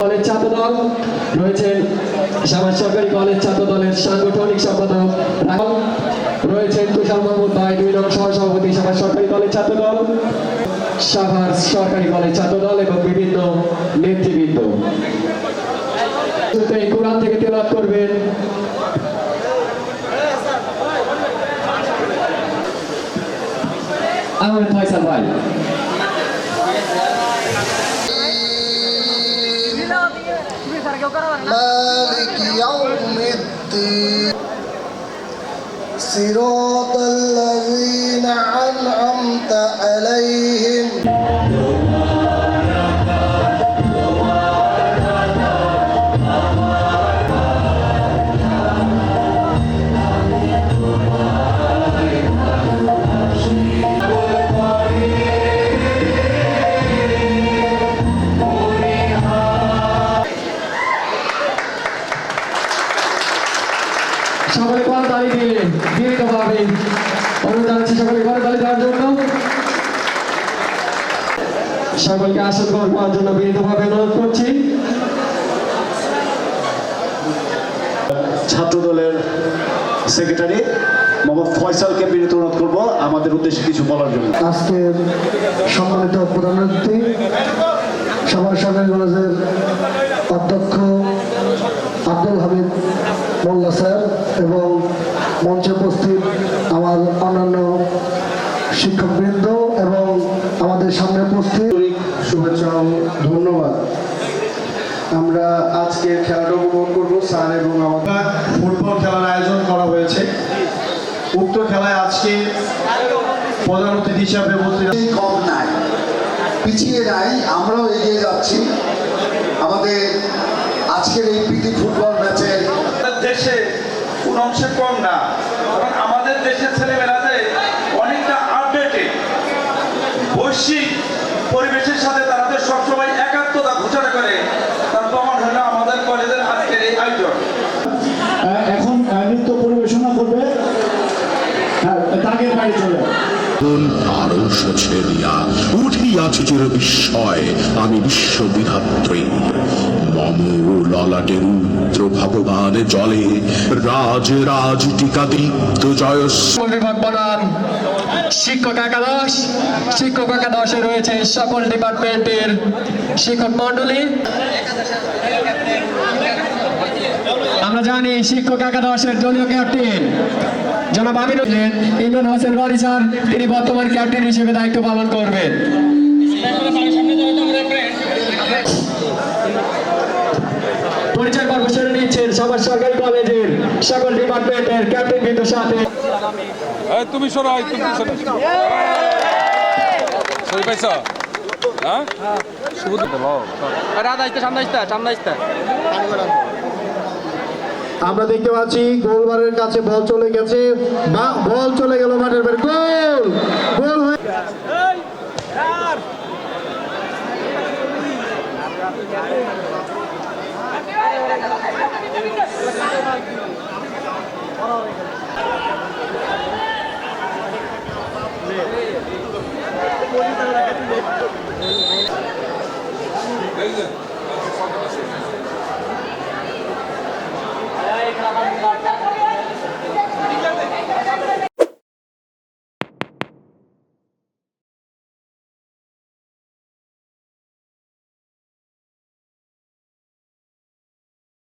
College ছাত্র দল রয়েছেন, সাভার সরকারি কলেজ ছাত্র দলের সাংগঠনিক সম্পাদক রয়েছেন তুষার মাহমুদ ভাই, 2 নং সহসভাপতি সাভার সরকারি কলেজ ছাত্র দল, সাভার সরকারি কলেজ ছাত্র দল এবং বিভিন্ন নেতৃবৃন্দ। কোরআন থেকে তেলাওয়াত করবেন আহমেদ ফয়সাল ভাই। مالك يوم الدين صراط الذين أنعمت عليهم সকলে কোন তালি দিয়ে দীর্ঘভাবে অনুরোধ জানাচ্ছি সকলে কোন তালি দেওয়ার জন্য। সকলকে আসন গ্রহণ করার জন্য বিনীতভাবে অনুরোধ করছি। ছাত্র দলের সেক্রেটারি মোহাম্মদ ফয়সালকে বিনীত অনুরোধ করব আমাদের উদ্দেশ্যে কিছু বলার জন্য। আজকের সম্মানিত প্রধান অতিথি সাভার সরকারি কলেজের অধ্যক্ষ আব্দুল হামিদ মোল্লা স্যার এবং মঞ্চে উপস্থিত আমার অন্যান্য শিক্ষকবৃন্দ এবং আমাদের সামনে উপস্থিত শুভেচ্ছা ও ধন্যবাদ। আমরা আজকে খেলাটা উপভোগ করবো স্যার এবং আমাদের ফুটবল খেলার আয়োজন করা হয়েছে। উক্ত খেলায় আজকে প্রধান অতিথি হিসাবে কম নাই, পিছিয়ে নাই, আমরাও এগিয়ে যাচ্ছি। আমাদের আজকের এই প্রীতি ফুটবল ম্যাচের দেশে কোন অংশে কম না, কারণ আমাদের দেশের ছেলেমেয়েরাদের অনেকটা আপডেটেড, বৈশ্বিক পরিবেশের সাথে তাদের সবসময় একাত্মতা ঘোষণা করে। তার প্রমাণ হলো আমাদের কলেজের আজকের এই আয়োজন। এখন নৃত্য পরিবেশনা করবে তাগের বাড়ি চলে আরো সছেরিয়া উঠিয়াছে চির বিস্ময়, আমি বিশ্ববিধাত্রী মম ললাটে রুদ্র ভগবান জলে রাজ রাজ টিকা দীপ্ত জয় বিভাগ বনাম শিক্ষক একাদশে রয়েছে সকল ডিপার্টমেন্টের শিক্ষক মন্ডলী। আমরা জানি শিক্ষক একাদশের দলীয় ক্যাপ্টেন জনাব আমির ইমরান হোসেন রনি স্যার, তিনি বর্তমান ক্যাপ্টেন হিসেবে দায়িত্ব পালন করবেন। পরিচয় পর্ব সেরে নিচ্ছেন সাভার সরকারি কলেজের সকল ডিপার্টমেন্টের ক্যাপ্টেন বৃন্দের সাথে। তুমি সরো, তুমি সরো, সরি পাইছো? হ্যাঁ, শুভ আমরা দেখতে পাচ্ছি গোলবারের কাছে বল চলে গেছে, বল চলে গেল মাঠের বাইরে, গোল গোল হয়ে